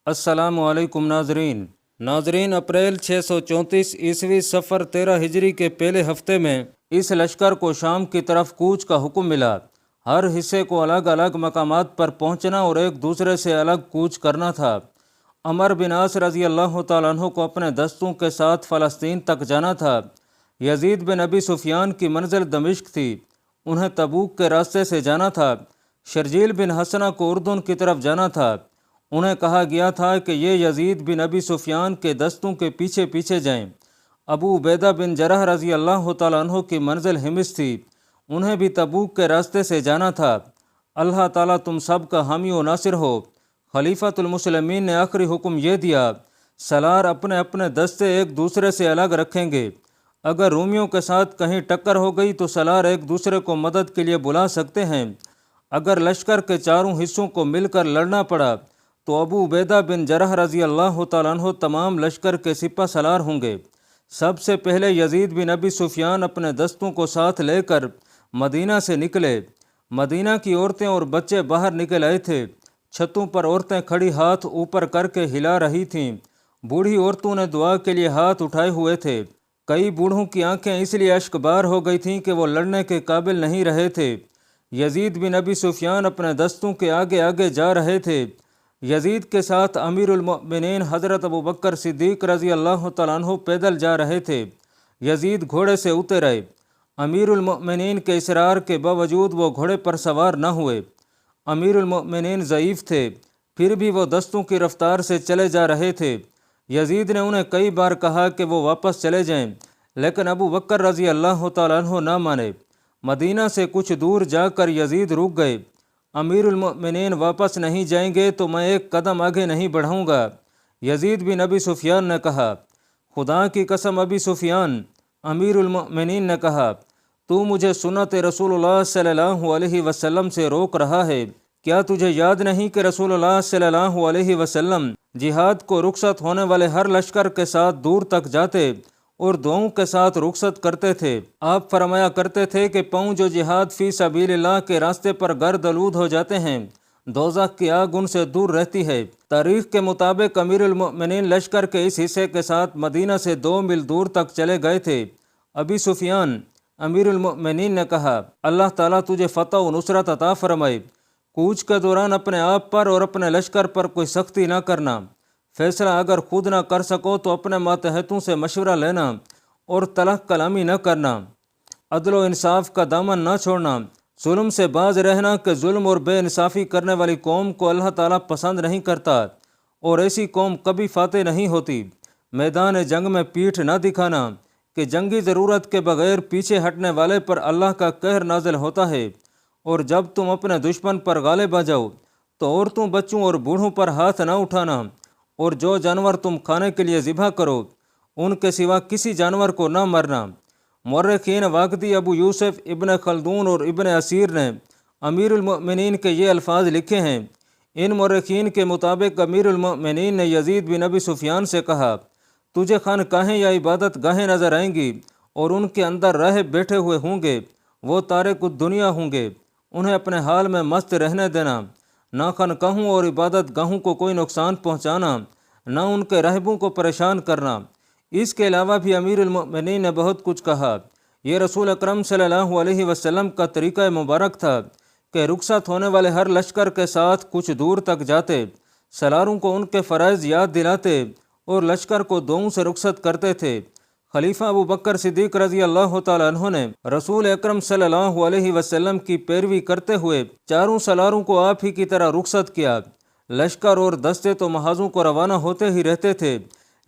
السلام علیکم ناظرین اپریل 634 عیسوی صفر 13 ہجری کے پہلے ہفتے میں اس لشکر کو شام کی طرف کوچ کا حکم ملا۔ ہر حصے کو الگ الگ مقامات پر پہنچنا اور ایک دوسرے سے الگ کوچ کرنا تھا۔ عمر بن عاص رضی اللہ تعالیٰ عنہ کو اپنے دستوں کے ساتھ فلسطین تک جانا تھا۔ یزید بن ابی سفیان کی منزل دمشق تھی، انہیں تبوک کے راستے سے جانا تھا۔ شرجیل بن حسنہ کو اردن کی طرف جانا تھا، انہیں کہا گیا تھا کہ یہ یزید بن ابی سفیان کے دستوں کے پیچھے پیچھے جائیں۔ ابو عبیدہ بن جرح رضی اللہ تعالیٰ عنہ کی منزل حمص تھی، انہیں بھی تبوک کے راستے سے جانا تھا۔ اللہ تعالیٰ تم سب کا حامی و ناصر ہو۔ خلیفۃ المسلمین نے آخری حکم یہ دیا، سالار اپنے اپنے دستے ایک دوسرے سے الگ رکھیں گے۔ اگر رومیوں کے ساتھ کہیں ٹکر ہو گئی تو سالار ایک دوسرے کو مدد کے لیے بلا سکتے ہیں۔ اگر لشکر کے چاروں حصوں کو مل کر لڑنا پڑا تو ابو عبیدہ بن جرح رضی اللہ تعالیٰ عنہ تمام لشکر کے سپہ سالار ہوں گے۔ سب سے پہلے یزید بن ابی سفیان اپنے دستوں کو ساتھ لے کر مدینہ سے نکلے۔ مدینہ کی عورتیں اور بچے باہر نکل آئے تھے۔ چھتوں پر عورتیں کھڑی ہاتھ اوپر کر کے ہلا رہی تھیں۔ بوڑھی عورتوں نے دعا کے لیے ہاتھ اٹھائے ہوئے تھے۔ کئی بوڑھوں کی آنکھیں اس لیے اشکبار ہو گئی تھیں کہ وہ لڑنے کے قابل نہیں رہے تھے۔ یزید بن ابی سفیان اپنے دستوں کے آگے آگے جا رہے تھے۔ یزید کے ساتھ امیر المؤمنین حضرت ابو بکر صدیق رضی اللہ تعالیٰ عنہ پیدل جا رہے تھے۔ یزید گھوڑے سے اتر آئے۔ امیر المؤمنین کے اصرار کے باوجود وہ گھوڑے پر سوار نہ ہوئے۔ امیر المؤمنین ضعیف تھے، پھر بھی وہ دستوں کی رفتار سے چلے جا رہے تھے۔ یزید نے انہیں کئی بار کہا کہ وہ واپس چلے جائیں، لیکن ابو بکر رضی اللہ تعالیٰ عنہ نہ مانے۔ مدینہ سے کچھ دور جا کر یزید رک گئے۔ امیر المؤمنین واپس نہیں جائیں گے تو میں ایک قدم آگے نہیں بڑھاؤں گا۔ یزید بن ابی سفیان نے کہا، خدا کی قسم ابی سفیان، امیر المؤمنین نے کہا، تو مجھے سنت رسول اللہ صلی اللہ علیہ وسلم سے روک رہا ہے۔ کیا تجھے یاد نہیں کہ رسول اللہ صلی اللہ علیہ وسلم جہاد کو رخصت ہونے والے ہر لشکر کے ساتھ دور تک جاتے اور دعاؤں کے ساتھ رخصت کرتے تھے؟ آپ فرمایا کرتے تھے کہ پاؤں جو جہاد فی سبیل اللہ کے راستے پر گرد آلود ہو جاتے ہیں، دوزخ کی آگ ان سے دور رہتی ہے۔ تاریخ کے مطابق امیر المؤمنین لشکر کے اس حصے کے ساتھ مدینہ سے 2 میل دور تک چلے گئے تھے۔ ابی سفیان، امیر المؤمنین نے کہا، اللہ تعالیٰ تجھے فتح و نصرت عطا فرمائے۔ کوچ کے دوران اپنے آپ پر اور اپنے لشکر پر کوئی سختی نہ کرنا۔ فیصلہ اگر خود نہ کر سکو تو اپنے ماتحتوں سے مشورہ لینا اور تلخ کلامی نہ کرنا۔ عدل و انصاف کا دامن نہ چھوڑنا۔ ظلم سے باز رہنا کہ ظلم اور بے انصافی کرنے والی قوم کو اللہ تعالیٰ پسند نہیں کرتا اور ایسی قوم کبھی فاتح نہیں ہوتی۔ میدان جنگ میں پیٹھ نہ دکھانا کہ جنگی ضرورت کے بغیر پیچھے ہٹنے والے پر اللہ کا قہر نازل ہوتا ہے، اور جب تم اپنے دشمن پر غالب آ جاؤ تو عورتوں، بچوں اور بوڑھوں پر ہاتھ نہ اٹھانا، اور جو جانور تم کھانے کے لیے ذبح کرو ان کے سوا کسی جانور کو نہ مرنا۔ مورخین واقدی ابو یوسف، ابن خلدون اور ابن اسیر نے امیر المؤمنین کے یہ الفاظ لکھے ہیں۔ ان مورخین کے مطابق امیر المؤمنین نے یزید بن ابی سفیان سے کہا، تجھے خانقاہیں یا عبادت گاہیں نظر آئیں گی اور ان کے اندر راہب بیٹھے ہوئے ہوں گے، وہ تارک الدنیا ہوں گے، انہیں اپنے حال میں مست رہنے دینا، نہ خانقاہوں اور عبادت گاہوں کو کوئی نقصان پہنچانا، نہ ان کے راہبوں کو پریشان کرنا۔ اس کے علاوہ بھی امیر المؤمنین نے بہت کچھ کہا۔ یہ رسول اکرم صلی اللہ علیہ وسلم کا طریقہ مبارک تھا کہ رخصت ہونے والے ہر لشکر کے ساتھ کچھ دور تک جاتے، سالاروں کو ان کے فرائض یاد دلاتے اور لشکر کو دعاؤں سے رخصت کرتے تھے۔ خلیفہ ابو بکر صدیق رضی اللہ تعالیٰ عنہ نے رسول اکرم صلی اللہ علیہ وسلم کی پیروی کرتے ہوئے چاروں سالاروں کو آپ ہی کی طرح رخصت کیا۔ لشکر اور دستے تو محاذوں کو روانہ ہوتے ہی رہتے تھے،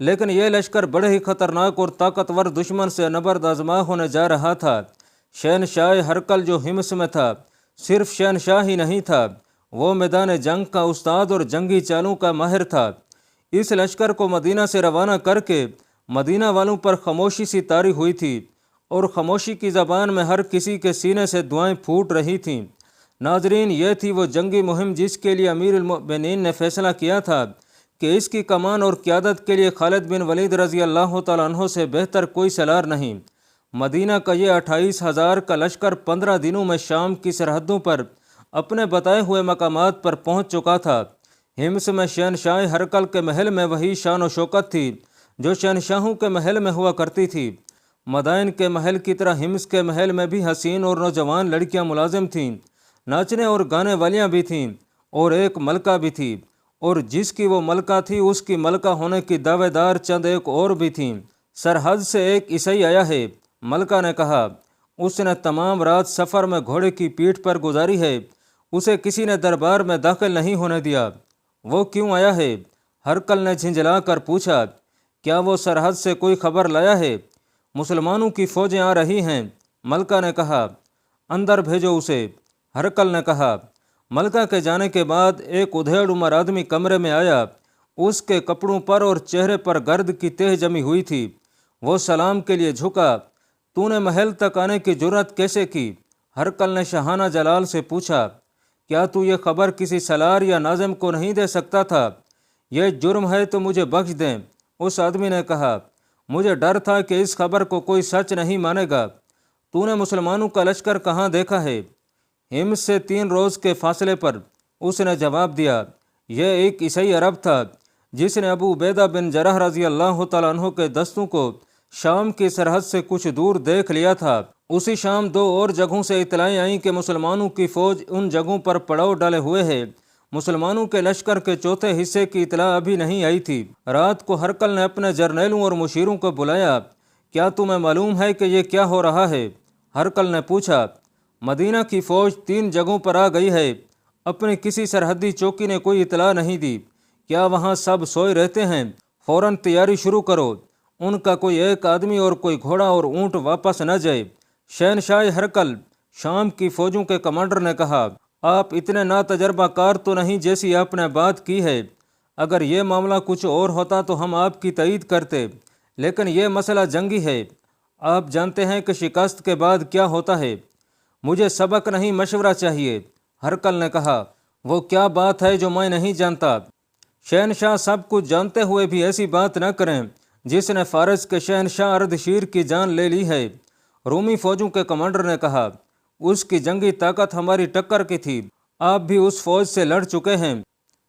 لیکن یہ لشکر بڑے ہی خطرناک اور طاقتور دشمن سے نبرد آزما ہونے جا رہا تھا۔ شہنشاہ ہرقل جو حمص میں تھا، صرف شہنشاہ ہی نہیں تھا، وہ میدان جنگ کا استاد اور جنگی چالوں کا ماہر تھا۔ اس لشکر کو مدینہ سے روانہ کر کے مدینہ والوں پر خاموشی سی طاری ہوئی تھی، اور خاموشی کی زبان میں ہر کسی کے سینے سے دعائیں پھوٹ رہی تھیں۔ ناظرین، یہ تھی وہ جنگی مہم جس کے لیے امیر المؤمنین نے فیصلہ کیا تھا کہ اس کی کمان اور قیادت کے لیے خالد بن ولید رضی اللہ تعالیٰ عنہ سے بہتر کوئی سالار نہیں۔ مدینہ کا یہ 28,000 کا لشکر 15 دنوں میں شام کی سرحدوں پر اپنے بتائے ہوئے مقامات پر پہنچ چکا تھا۔ ہمس میں شہنشاہ ہرقل کے محل میں وہی شان و شوکت تھی جو شہنشاہوں کے محل میں ہوا کرتی تھی۔ مدائن کے محل کی طرح ہمس کے محل میں بھی حسین اور نوجوان لڑکیاں ملازم تھیں، ناچنے اور گانے والیاں بھی تھیں، اور ایک ملکہ بھی تھی، اور جس کی وہ ملکہ تھی اس کی ملکہ ہونے کی دعوے دار چند ایک اور بھی تھیں۔ سرحد سے ایک عیسائی آیا ہے، ملکہ نے کہا۔ اس نے تمام رات سفر میں گھوڑے کی پیٹھ پر گزاری ہے، اسے کسی نے دربار میں داخل نہیں ہونے دیا۔ وہ کیوں آیا ہے؟ ہرقل نے جھنجھلا کر پوچھا۔ کیا وہ سرحد سے کوئی خبر لایا ہے؟ مسلمانوں کی فوجیں آ رہی ہیں، ملکہ نے کہا۔ اندر بھیجو اسے، ہرقل نے کہا۔ ملکہ کے جانے کے بعد ایک ادھیڑ عمر آدمی کمرے میں آیا۔ اس کے کپڑوں پر اور چہرے پر گرد کی تہ جمی ہوئی تھی۔ وہ سلام کے لیے جھکا۔ تو نے محل تک آنے کی جرأت کیسے کی؟ ہرقل نے شاہانہ جلال سے پوچھا۔ کیا تو یہ خبر کسی سالار یا ناظم کو نہیں دے سکتا تھا؟ یہ جرم ہے تو مجھے بخش دیں، اس آدمی نے کہا۔ مجھے ڈر تھا کہ اس خبر کو کوئی سچ نہیں مانے گا۔ تو نے مسلمانوں کا لشکر کہاں دیکھا ہے؟ ہمس سے 3 روز کے فاصلے پر، اس نے جواب دیا۔ یہ ایک عیسائی عرب تھا جس نے ابو عبیدہ بن جراح رضی اللہ تعالیٰ عنہ کے دستوں کو شام کی سرحد سے کچھ دور دیکھ لیا تھا۔ اسی شام 2 اور جگہوں سے اطلاعیں آئیں کہ مسلمانوں کی فوج ان جگہوں پر پڑاؤ ڈالے ہوئے ہے۔ مسلمانوں کے لشکر کے چوتھے حصے کی اطلاع ابھی نہیں آئی تھی۔ رات کو ہرقل نے اپنے جرنیلوں اور مشیروں کو بلایا۔ کیا تمہیں معلوم ہے کہ یہ کیا ہو رہا ہے؟ ہرقل نے پوچھا۔ مدینہ کی فوج 3 جگہوں پر آ گئی ہے۔ اپنی کسی سرحدی چوکی نے کوئی اطلاع نہیں دی۔ کیا وہاں سب سوئے رہتے ہیں؟ فوراً تیاری شروع کرو۔ ان کا کوئی ایک آدمی اور کوئی گھوڑا اور اونٹ واپس نہ جائے۔ شہنشاہ ہرقل، شام کی فوجوں کے کمانڈر نے کہا، آپ اتنے ناتجربہ کار تو نہیں جیسی آپ نے بات کی ہے۔ اگر یہ معاملہ کچھ اور ہوتا تو ہم آپ کی تائید کرتے، لیکن یہ مسئلہ جنگی ہے۔ آپ جانتے ہیں کہ شکست کے بعد کیا ہوتا ہے۔ مجھے سبق نہیں، مشورہ چاہیے، ہرقل نے کہا۔ وہ کیا بات ہے جو میں نہیں جانتا؟ شہنشاہ سب کچھ جانتے ہوئے بھی ایسی بات نہ کریں جس نے فارس کے شہنشاہ اردشیر کی جان لے لی ہے، رومی فوجوں کے کمانڈر نے کہا۔ اس کی جنگی طاقت ہماری ٹکر کی تھی، آپ بھی اس فوج سے لڑ چکے ہیں۔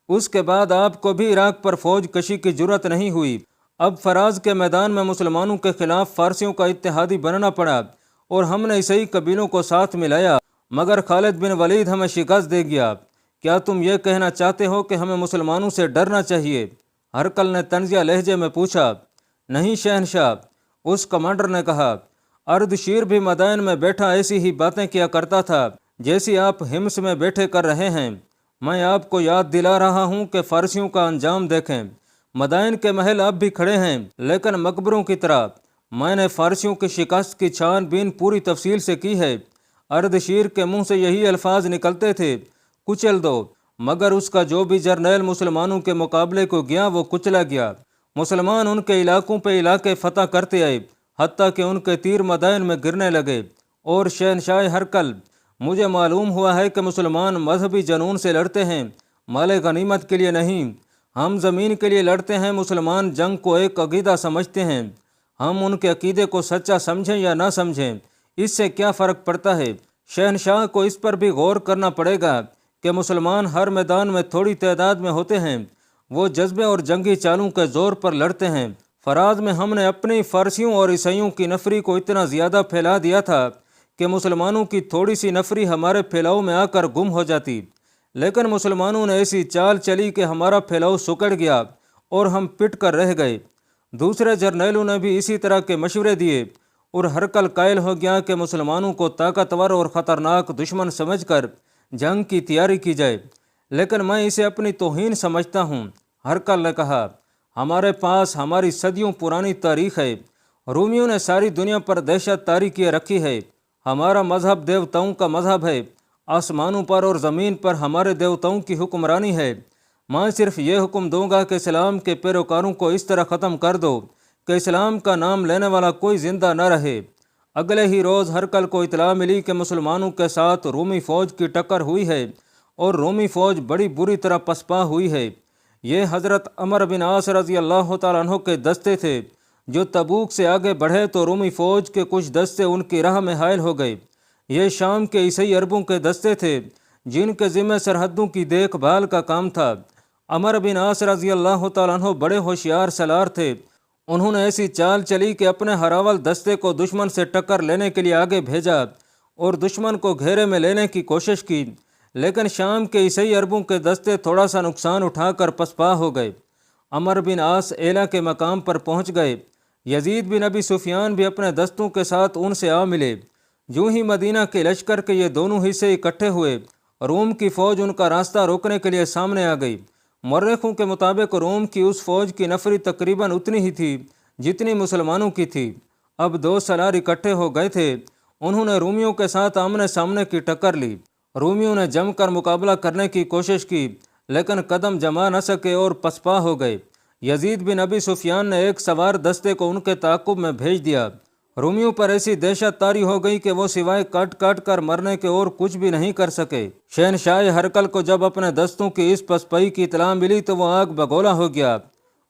اس کے بعد آپ کو بھی عراق پر فوج کشی کی جرأت نہیں ہوئی۔ اب فراز کے میدان میں مسلمانوں کے خلاف فارسیوں کا اتحادی بننا پڑا اور ہم نے عیسائی قبیلوں کو ساتھ ملایا، مگر خالد بن ولید ہمیں شکست دے گیا۔ کیا تم یہ کہنا چاہتے ہو کہ ہمیں مسلمانوں سے ڈرنا چاہیے؟ ہرقل نے طنزیہ لہجے میں پوچھا۔ نہیں شہنشاہ، اس کمانڈر نے کہا۔ اردشیر بھی مدائن میں بیٹھا ایسی ہی باتیں کیا کرتا تھا جیسی آپ ہمس میں بیٹھے کر رہے ہیں۔ میں آپ کو یاد دلا رہا ہوں کہ فارسیوں کا انجام دیکھیں۔ مدائن کے محل اب بھی کھڑے ہیں، لیکن مقبروں کی طرح۔ میں نے فارسیوں کی شکست کی چھان بین پوری تفصیل سے کی ہے۔ اردشیر کے منہ سے یہی الفاظ نکلتے تھے، کچل دو، مگر اس کا جو بھی جرنیل مسلمانوں کے مقابلے کو گیا وہ کچلا گیا۔ مسلمان ان کے علاقوں پہ علاقے فتح کرتے آئے، حتیٰ کہ ان کے تیر مدائن میں گرنے لگے۔ اور شہنشاہ ہرقل، مجھے معلوم ہوا ہے کہ مسلمان مذہبی جنون سے لڑتے ہیں، مال غنیمت کے لیے نہیں۔ ہم زمین کے لیے لڑتے ہیں۔ مسلمان جنگ کو ایک عقیدہ سمجھتے ہیں۔ ہم ان کے عقیدے کو سچا سمجھیں یا نہ سمجھیں، اس سے کیا فرق پڑتا ہے؟ شہنشاہ کو اس پر بھی غور کرنا پڑے گا کہ مسلمان ہر میدان میں تھوڑی تعداد میں ہوتے ہیں، وہ جذبے اور جنگی چالوں کے زور پر لڑتے ہیں۔ فراز میں ہم نے اپنی فارسیوں اور عیسائیوں کی نفری کو اتنا زیادہ پھیلا دیا تھا کہ مسلمانوں کی تھوڑی سی نفری ہمارے پھیلاؤ میں آ کر گم ہو جاتی، لیکن مسلمانوں نے ایسی چال چلی کہ ہمارا پھیلاؤ سکڑ گیا اور ہم پٹ کر رہ گئے۔ دوسرے جرنیلوں نے بھی اسی طرح کے مشورے دیے اور ہرقل قائل ہو گیا کہ مسلمانوں کو طاقتور اور خطرناک دشمن سمجھ کر جنگ کی تیاری کی جائے، لیکن میں اسے اپنی توہین سمجھتا ہوں۔ ہرقل نے کہا، ہمارے پاس ہماری صدیوں پرانی تاریخ ہے۔ رومیوں نے ساری دنیا پر دہشت طاری کیے رکھی ہے۔ ہمارا مذہب دیوتاؤں کا مذہب ہے، آسمانوں پر اور زمین پر ہمارے دیوتاؤں کی حکمرانی ہے۔ میں صرف یہ حکم دوں گا کہ اسلام کے پیروکاروں کو اس طرح ختم کر دو کہ اسلام کا نام لینے والا کوئی زندہ نہ رہے۔ اگلے ہی روز ہرقل کو اطلاع ملی کہ مسلمانوں کے ساتھ رومی فوج کی ٹکر ہوئی ہے اور رومی فوج بڑی بری طرح پسپا ہوئی ہے۔ یہ حضرت عمر بن عاص رضی اللہ تعالیٰ عنہ کے دستے تھے جو تبوک سے آگے بڑھے تو رومی فوج کے کچھ دستے ان کی راہ میں حائل ہو گئے۔ یہ شام کے عیسائی عربوں کے دستے تھے جن کے ذمہ سرحدوں کی دیکھ بھال کا کام تھا۔ عمر بن عاص رضی اللہ تعالیٰ عنہ بڑے ہوشیار سالار تھے۔ انہوں نے ایسی چال چلی کہ اپنے ہراول دستے کو دشمن سے ٹکر لینے کے لیے آگے بھیجا اور دشمن کو گھیرے میں لینے کی کوشش کی، لیکن شام کے عیسائی عربوں کے دستے تھوڑا سا نقصان اٹھا کر پسپا ہو گئے۔ عمر بن عاص ایلا کے مقام پر پہنچ گئے۔ یزید بن ابی سفیان بھی اپنے دستوں کے ساتھ ان سے آ ملے۔ جو ہی مدینہ کے لشکر کے یہ دونوں حصے اکٹھے ہوئے، روم کی فوج ان کا راستہ روکنے کے لیے سامنے آ گئی۔ مورخوں کے مطابق روم کی اس فوج کی نفری تقریباً اتنی ہی تھی جتنی مسلمانوں کی تھی۔ اب دو سالار اکٹھے ہو گئے تھے۔ انہوں نے رومیوں کے ساتھ آمنے سامنے کی ٹکر لی۔ رومیوں نے جم کر مقابلہ کرنے کی کوشش کی، لیکن قدم جما نہ سکے اور پسپا ہو گئے۔ یزید بن ابی سفیان نے ایک سوار دستے کو ان کے تعاقب میں بھیج دیا۔ رومیوں پر ایسی دہشت طاری ہو گئی کہ وہ سوائے کٹ کٹ کر مرنے کے اور کچھ بھی نہیں کر سکے۔ شہنشاہ ہرقل کو جب اپنے دستوں کی اس پسپائی کی اطلاع ملی تو وہ آگ بگولا ہو گیا۔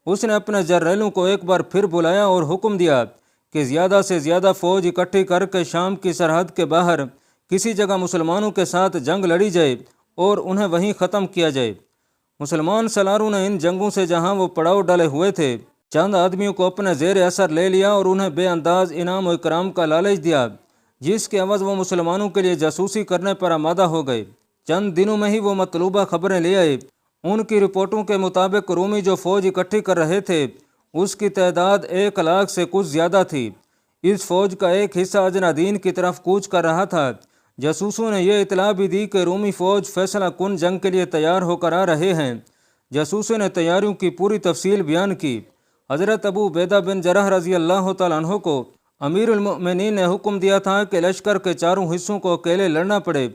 اس نے اپنے جرنیلوں کو ایک بار پھر بلایا اور حکم دیا کہ زیادہ سے زیادہ فوج اکٹھی کر کے شام کی سرحد کے باہر کسی جگہ مسلمانوں کے ساتھ جنگ لڑی جائے اور انہیں وہیں ختم کیا جائے۔ مسلمان سالاروں نے ان جنگوں سے جہاں وہ پڑاؤ ڈالے ہوئے تھے، چند آدمیوں کو اپنے زیر اثر لے لیا اور انہیں بے انداز انعام و اکرام کا لالچ دیا، جس کے عوض وہ مسلمانوں کے لیے جاسوسی کرنے پر آمادہ ہو گئے۔ چند دنوں میں ہی وہ مطلوبہ خبریں لے آئے۔ ان کی رپورٹوں کے مطابق رومی جو فوج اکٹھی کر رہے تھے اس کی تعداد 1,00,000 سے کچھ زیادہ تھی۔ اس فوج کا ایک حصہ اجنادین کی طرف کوچ کر رہا تھا۔ جاسوسوں نے یہ اطلاع بھی دی کہ رومی فوج فیصلہ کن جنگ کے لیے تیار ہو کر آ رہے ہیں۔ جاسوسوں نے تیاریوں کی پوری تفصیل بیان کی۔ حضرت ابو عبیدہ بن جراح رضی اللہ تعالیٰ عنہ کو امیر المؤمنین نے حکم دیا تھا کہ لشکر کے چاروں حصوں کو اکیلے لڑنا پڑے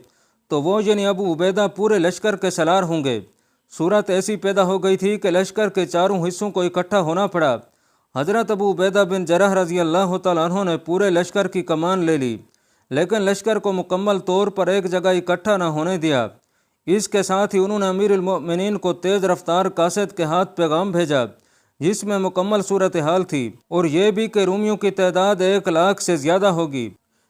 تو وہ یعنی ابو عبیدہ پورے لشکر کے سالار ہوں گے۔ صورت ایسی پیدا ہو گئی تھی کہ لشکر کے چاروں حصوں کو اکٹھا ہونا پڑا۔ حضرت ابو عبیدہ بن جراح رضی اللہ تعالیٰ عنہ نے پورے لشکر کی کمان لے لی، لیکن لشکر کو مکمل طور پر ایک جگہ اکٹھا نہ ہونے دیا۔ اس کے ساتھ ہی انہوں نے امیر المؤمنین کو تیز رفتار قاصد کے ہاتھ پیغام بھیجا جس میں مکمل صورتحال تھی، اور یہ بھی کہ رومیوں کی تعداد 1,00,000 سے زیادہ ہوگی۔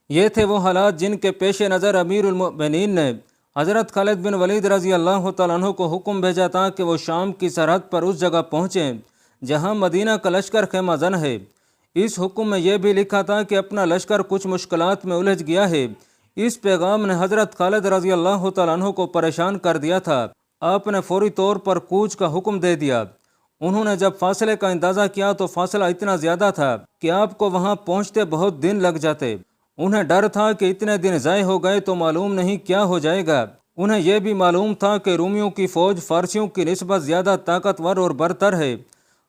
یہ تھے وہ حالات جن کے پیش نظر امیر المؤمنین نے حضرت خالد بن ولید رضی اللہ تعالیٰ عنہ کو حکم بھیجا تھا کہ وہ شام کی سرحد پر اس جگہ پہنچیں جہاں مدینہ کا لشکر خیمہ زن ہے۔ اس حکم میں یہ بھی لکھا تھا کہ اپنا لشکر کچھ مشکلات میں الجھ گیا ہے۔ اس پیغام نے حضرت خالد رضی اللہ تعالیٰ عنہ کو پریشان کر دیا تھا۔ آپ نے فوری طور پر کوچ کا حکم دے دیا۔ انہوں نے جب فاصلے کا اندازہ کیا تو فاصلہ اتنا زیادہ تھا کہ آپ کو وہاں پہنچتے بہت دن لگ جاتے۔ انہیں ڈر تھا کہ اتنے دن ضائع ہو گئے تو معلوم نہیں کیا ہو جائے گا۔ انہیں یہ بھی معلوم تھا کہ رومیوں کی فوج فارسیوں کی نسبت زیادہ طاقتور اور برتر ہے۔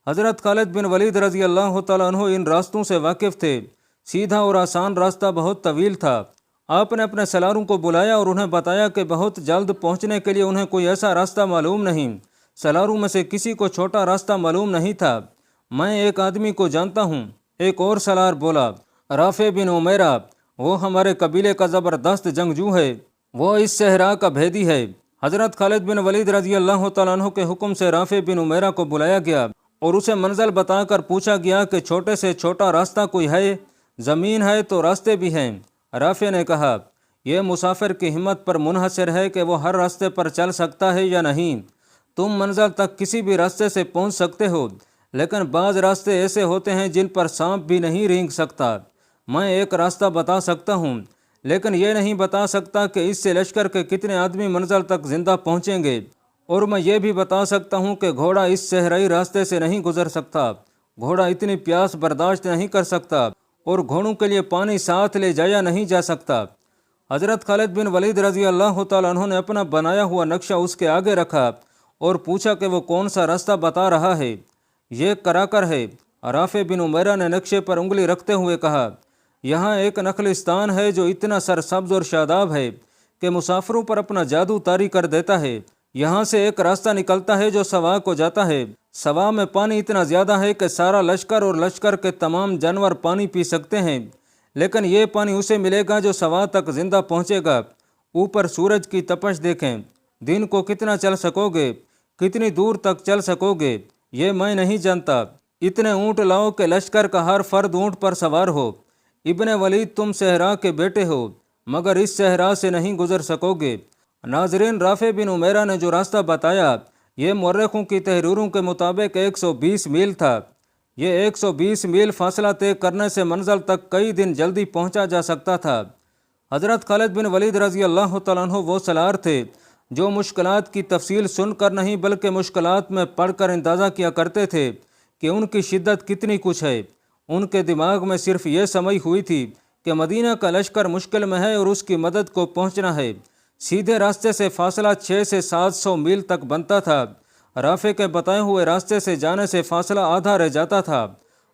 حضرت خالد بن ولید رضی اللہ تعالیٰ عنہ ان راستوں سے واقف تھے۔ سیدھا اور آسان راستہ بہت طویل تھا۔ آپ نے اپنے سالاروں کو بلایا اور انہیں بتایا کہ بہت جلد پہنچنے کے لیے انہیں کوئی ایسا راستہ معلوم نہیں۔ سالاروں میں سے کسی کو چھوٹا راستہ معلوم نہیں تھا۔ میں ایک آدمی کو جانتا ہوں، ایک اور سالار بولا، رافع بن عمیرہ، وہ ہمارے قبیلے کا زبردست جنگجو ہے، وہ اس صحرا کا بھیدی ہے۔ حضرت خالد بن ولید رضی اللہ تعالیٰ عنہ کے حکم سے رافع بن عمیرہ کو بلایا گیا اور اسے منزل بتا کر پوچھا گیا کہ چھوٹے سے چھوٹا راستہ کوئی ہے؟ زمین ہے تو راستے بھی ہیں۔ رافع نے کہا، یہ مسافر کی ہمت پر منحصر ہے کہ وہ ہر راستے پر چل سکتا ہے یا نہیں۔ تم منزل تک کسی بھی راستے سے پہنچ سکتے ہو، لیکن بعض راستے ایسے ہوتے ہیں جن پر سانپ بھی نہیں رینگ سکتا۔ میں ایک راستہ بتا سکتا ہوں، لیکن یہ نہیں بتا سکتا کہ اس سے لشکر کے کتنے آدمی منزل تک زندہ پہنچیں گے، اور میں یہ بھی بتا سکتا ہوں کہ گھوڑا اس صحرائی راستے سے نہیں گزر سکتا۔ گھوڑا اتنی پیاس برداشت نہیں کر سکتا، اور گھوڑوں کے لیے پانی ساتھ لے جایا نہیں جا سکتا۔ حضرت خالد بن ولید رضی اللہ تعالیٰ عنہ نے اپنا بنایا ہوا نقشہ اس کے آگے رکھا اور پوچھا کہ وہ کون سا راستہ بتا رہا ہے۔ یہ کراکر ہے۔ رافع بن عمیرہ نے نقشے پر انگلی رکھتے ہوئے کہا، یہاں ایک نخلستان ہے جو اتنا سرسبز اور شاداب ہے کہ مسافروں پر اپنا جادو طاری کر دیتا ہے۔ یہاں سے ایک راستہ نکلتا ہے جو سوا کو جاتا ہے۔ سوا میں پانی اتنا زیادہ ہے کہ سارا لشکر اور لشکر کے تمام جانور پانی پی سکتے ہیں، لیکن یہ پانی اسے ملے گا جو سوا تک زندہ پہنچے گا۔ اوپر سورج کی تپش دیکھیں، دن کو کتنا چل سکو گے، کتنی دور تک چل سکو گے، یہ میں نہیں جانتا۔ اتنے اونٹ لاؤ کہ لشکر کا ہر فرد اونٹ پر سوار ہو۔ ابن ولید، تم صحرا کے بیٹے ہو، مگر اس صحرا سے نہیں گزر سکو گے۔ ناظرین، رافع بن عمیرہ نے جو راستہ بتایا یہ مورخوں کی تحریروں کے مطابق 120 میل تھا۔ یہ 120 میل فاصلہ طے کرنے سے منزل تک کئی دن جلدی پہنچا جا سکتا تھا۔ حضرت خالد بن ولید رضی اللہ تعالیٰ عنہ وہ سالار تھے جو مشکلات کی تفصیل سن کر نہیں بلکہ مشکلات میں پڑھ کر اندازہ کیا کرتے تھے کہ ان کی شدت کتنی کچھ ہے۔ ان کے دماغ میں صرف یہ سمجھ ہوئی تھی کہ مدینہ کا لشکر مشکل میں ہے اور اس کی مدد کو پہنچنا ہے۔ سیدھے راستے سے فاصلہ 600 سے 700 میل تک بنتا تھا۔ رافع کے بتائے ہوئے راستے سے جانے سے فاصلہ آدھا رہ جاتا تھا،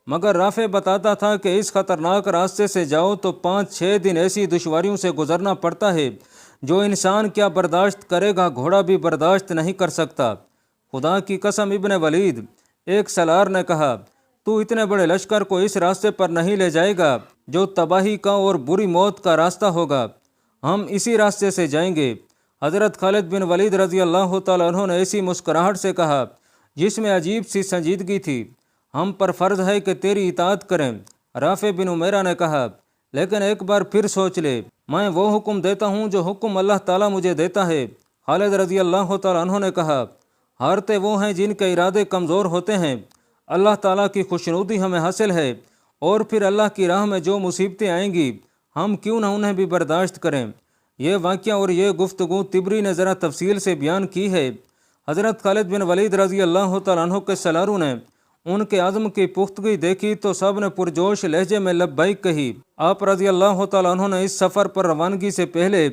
مگر رافع بتاتا تھا کہ اس خطرناک راستے سے جاؤ تو 5-6 دن ایسی دشواریوں سے گزرنا پڑتا ہے جو انسان کیا برداشت کرے گا، گھوڑا بھی برداشت نہیں کر سکتا۔ خدا کی قسم ابن ولید، ایک سالار نے کہا، تو اتنے بڑے لشکر کو اس راستے پر نہیں لے جائے گا جو تباہی کا اور بری موت کا راستہ ہوگا، ہم اسی راستے سے جائیں گے۔ حضرت خالد بن ولید رضی اللہ تعالیٰ عنہ نے ایسی مسکراہٹ سے کہا جس میں عجیب سی سنجیدگی تھی، ہم پر فرض ہے کہ تیری اطاعت کریں۔ رافع بن عمیرہ نے کہا، لیکن ایک بار پھر سوچ لے، میں وہ حکم دیتا ہوں جو حکم اللہ تعالیٰ مجھے دیتا ہے۔ خالد رضی اللہ تعالیٰ عنہ نے کہا، ہارتے وہ ہیں جن کے ارادے کمزور ہوتے ہیں، اللہ تعالیٰ کی خوشنودی ہمیں حاصل ہے، اور پھر اللہ کی راہ میں جو مصیبتیں آئیں گی ہم کیوں نہ انہیں بھی برداشت کریں۔ یہ واقعہ اور یہ گفتگو طبری نے ذرا تفصیل سے بیان کی ہے۔ حضرت خالد بن ولید رضی اللہ تعالیٰ عنہ کے سالاروں نے ان کے عزم کی پختگی دیکھی تو سب نے پرجوش لہجے میں لبیک کہی۔ آپ رضی اللہ تعالیٰ عنہ نے اس سفر پر روانگی سے پہلے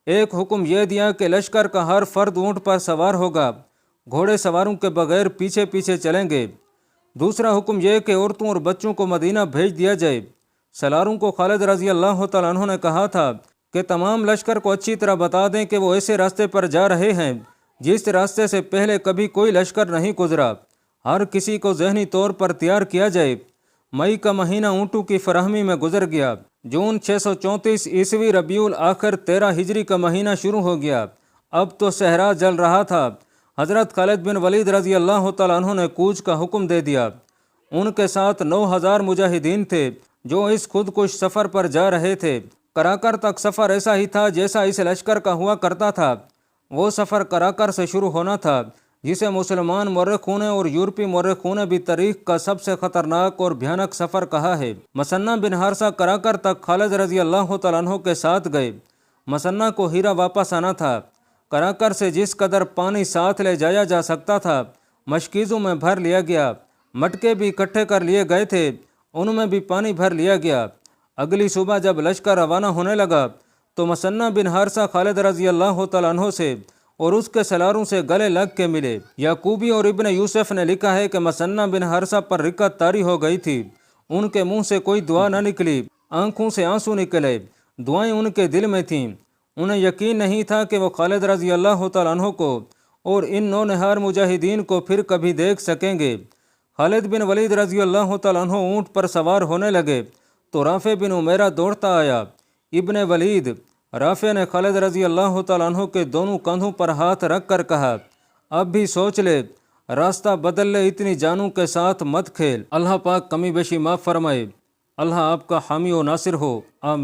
ایک حکم یہ دیا کہ لشکر کا ہر فرد اونٹ پر سوار ہوگا، گھوڑے سواروں کے بغیر پیچھے پیچھے چلیں گے۔ دوسرا حکم یہ کہ عورتوں اور بچوں کو مدینہ بھیج دیا جائے۔ سالاروں کو خالد رضی اللہ تعالیٰ عنہ نے کہا تھا کہ تمام لشکر کو اچھی طرح بتا دیں کہ وہ ایسے راستے پر جا رہے ہیں جس راستے سے پہلے کبھی کوئی لشکر نہیں گزرا۔ ہر کسی کو ذہنی طور پر تیار کیا جائے۔ مئی کا مہینہ اونٹوں کی فراہمی میں گزر گیا۔ جون 634 عیسوی ربیع الاخر 13 ہجری کا مہینہ شروع ہو گیا۔ اب تو صحرا جل رہا تھا۔ حضرت خالد بن ولید رضی اللہ تعالیٰ عنہ نے کوچ کا حکم دے دیا۔ ان کے ساتھ 9000 مجاہدین تھے جو اس خودکش سفر پر جا رہے تھے۔ کراکر تک سفر ایسا ہی تھا جیسا اس لشکر کا ہوا کرتا تھا۔ وہ سفر کراکر سے شروع ہونا تھا جسے مسلمان مورخوں نے اور یورپی مورخوں نے بھی تاریخ کا سب سے خطرناک اور بھیانک سفر کہا ہے۔ مثنہ بن حارثہ کراکر تک خالد رضی اللہ تعالیٰ عنہ کے ساتھ گئے۔ مثنہ کو ہیرا واپس آنا تھا۔ کراکر سے جس قدر پانی ساتھ لے جایا جا سکتا تھا مشکیزوں میں بھر لیا گیا، مٹکے بھی اکٹھے کر لیے گئے تھے، ان میں بھی پانی بھر لیا گیا۔ اگلی صبح جب لشکر روانہ ہونے لگا تو مثنہ بن حارثہ خالد رضی اللہ تعالیٰ عنہ سے اور اس کے سالاروں سے گلے لگ کے ملے۔ یعقوبی اور ابن یوسف نے لکھا ہے کہ مثنہ بن حارثہ پر رکت طاری ہو گئی تھی، ان کے منہ سے کوئی دعا نہ نکلی، آنکھوں سے آنسو نکلے، دعائیں ان کے دل میں تھیں۔ انہیں یقین نہیں تھا کہ وہ خالد رضی اللہ تعالیٰ عنہ کو اور ان نونہار مجاہدین کو پھر کبھی دیکھ سکیں گے۔ خالد بن ولید رضی اللہ تعالیٰ عنہ اونٹ پر سوار ہونے لگے تو رافع بن عمیرہ دوڑتا آیا۔ ابن ولید، رافع نے خالد رضی اللہ تعالیٰ عنہ کے دونوں کندھوں پر ہاتھ رکھ کر کہا، اب بھی سوچ لے، راستہ بدل لے، اتنی جانوں کے ساتھ مت کھیل۔ اللہ پاک کمی بیشی معاف فرمائے۔ اللہ آپ کا حامی و ناصر ہو، آمین۔